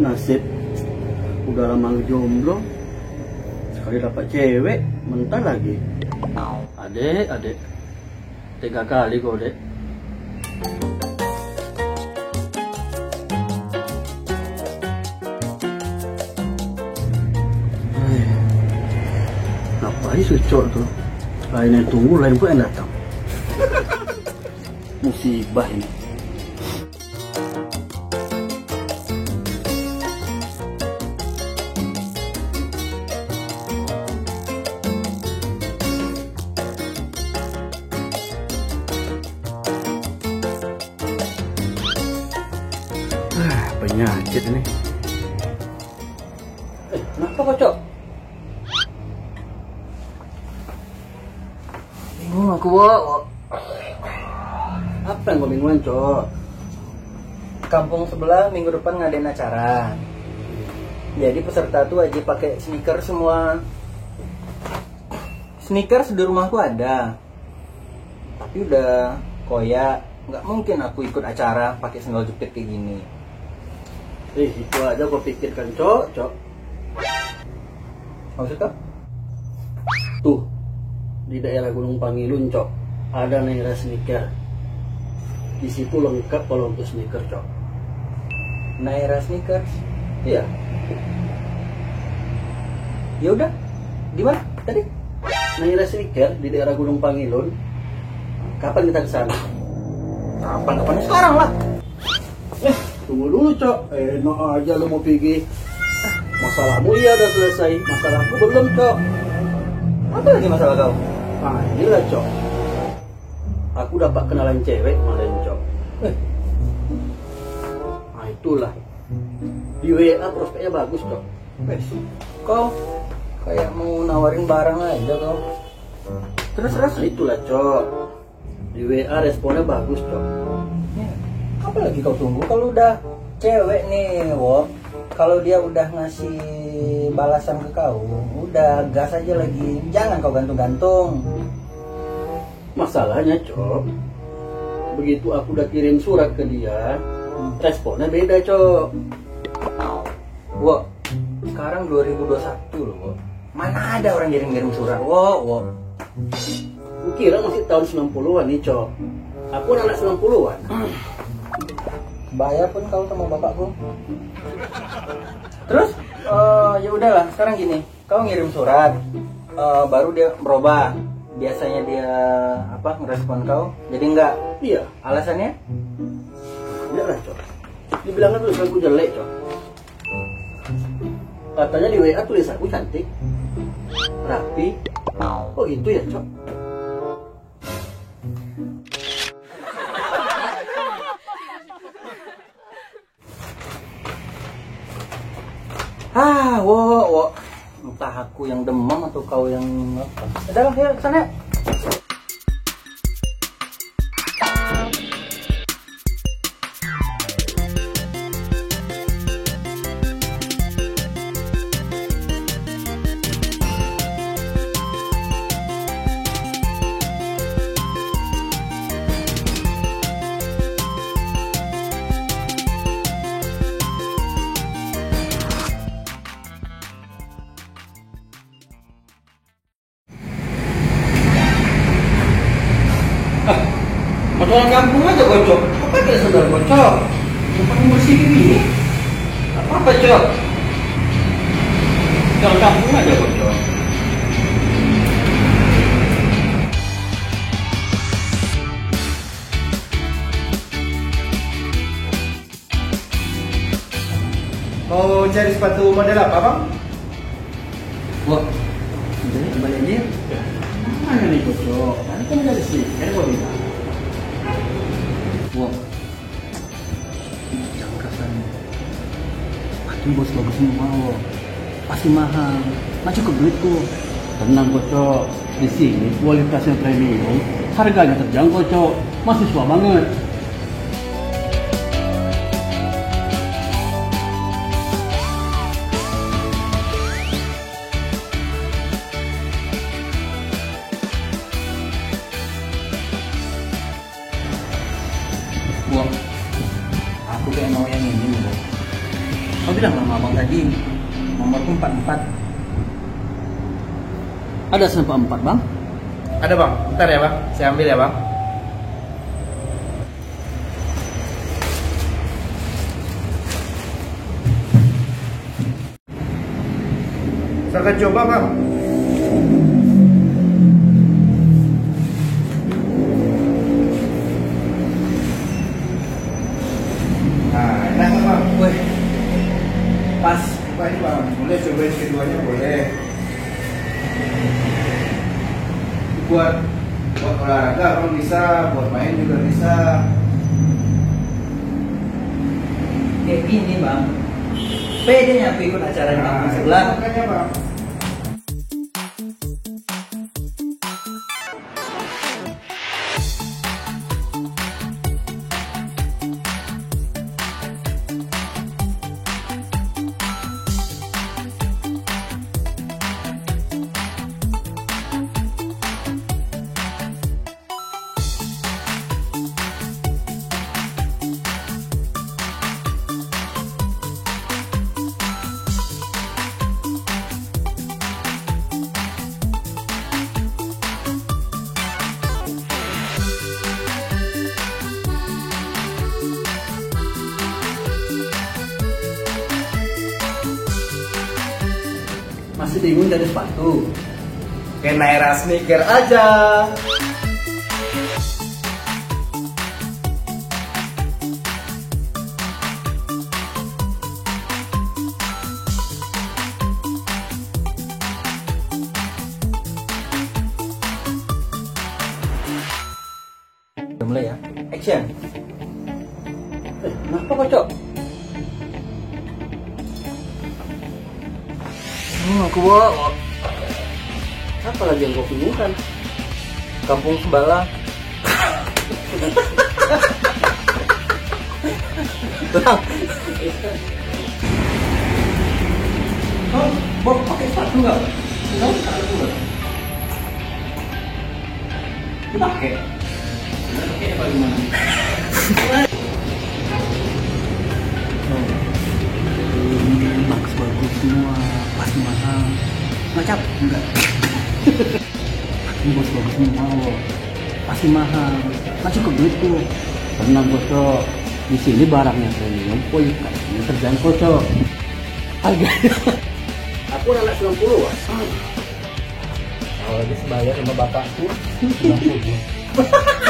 Nasib. Udah lama jomblo. Sekali dapat cewek, mentah lagi. Adek. 3 kali kok, Dek. Ngapain sucok tuh? Lain yang tunggu, lain pun yang datang. Musibah ini. Penyakit ini. Kenapa kok, Cok? Bingung aku, Wak. Apa yang kau bingungan, Cok? Kampung sebelah minggu depan ngadain acara. Jadi peserta tuh wajib pakai sneakers semua. Sneakers di rumahku ada, tapi udah koyak. Nggak mungkin aku ikut acara pakai sandal jepit kayak gini. Itu aja kau pikirkan, Cok. Maksud kau? Tuh, di daerah Gunung Pangilun, Cok, ada Naira Sneaker. Di situ lengkap kalau untuk sneaker, Cok. Naira Sneakers? Iya. Ya udah. Di mana tadi? Naira Sneaker di daerah Gunung Pangilun. Kapan kita ke sana? Kapan sekarang lah. Tunggu dulu, Cok. Enak aja lu mau pergi. Masalahmu iya udah selesai. Masalahku belum, Cok. Apa lagi masalah kau? Nah, inilah, Cok. Aku dapat kenalan cewek kemarin, Cok. Nah, itulah. Di WA prospeknya bagus, Cok. Kau kayak mau nawarin barang aja kau. Terus? Nah, itulah, Cok. Di WA responnya bagus, Cok. Apa lagi kau tunggu? Kalau udah cewek nih, Wo, kalau dia udah ngasih balasan ke kau, udah gas aja lagi. Jangan kau gantung-gantung. Masalahnya, Cok, begitu aku udah kirim surat ke dia, responnya beda, Cok. Wo, sekarang 2021 loh, Wo. Mana ada orang kirim-kirim surat, Wo. Kukira masih tahun 90-an nih, Cok. Aku anak 90-an. Bayar pun kau sama bapakku. Terus, ya udahlah. Sekarang gini, kau ngirim surat, baru dia berubah. Biasanya dia ngerespon kau, jadi enggak. Iya. Alasannya? Enggak lah, Cok. Dibilangnya tulisanku jelek, Cok. Katanya di WA tulisanku cantik, rapi. Oh gitu ya, Cok. Wo. Entah aku yang demam atau kau yang apa. Udah lah, ya kesana. Orang kampung aja, Cok. Apa ada sandal bocor? Tempat bersih gini. Apa, Cok? Orang kampung aja, Cok. Mau cari sepatu model apa, Bang? Wo, jadi kembali aja. Mana nih, Cok? Nanti kan dari sini, kan gua bilang. Wo, jangan kasar. Sepatu bos bagus semua, Wo. Pasti mahal. Nggak cukup duitku. Tenang, Cok. Di sini kualitasnya premium, harganya terjangkau, Cok. Mahasiswa banget. Wo, aku kayak mau yang ini, Wo. Kau bilang sama abang tadi, nomorku 44. Ada sampai 4 bang. Ada bang, bentar ya bang, saya ambil ya bang. Silakan coba bang. Nah, enak kan bang? Wih, pas. Coba ini bang, boleh cobain keduanya boleh. Buat olahraga kalau bisa, buat main juga bisa. Kayak gini bang, pedenya aku ikut acara di kampung sebelah. Makanya bang. Masih bingung cari sepatu. Kena era sneaker aja. Udah mulai ya, action. Kenapa kok cok? Aku bawa Apa lagi yang kau bingungkan? kampung sebelah. Bang, oh, Bob pakai sepatu nggak? Enggak, sepatu nggak? Dipakai. Pakai apa gimana? Bagus semua, pasti mahal. Nggak cap? Enggak. Bagus semua, loh. Pasti mahal. Nggak cukup duitku. Tenang bos cok. Di sini barangnya premium, poin ini terjangkau cok. Harga. Aku anak 90 was. Kalau lagi sebaya sama bapakku, 90.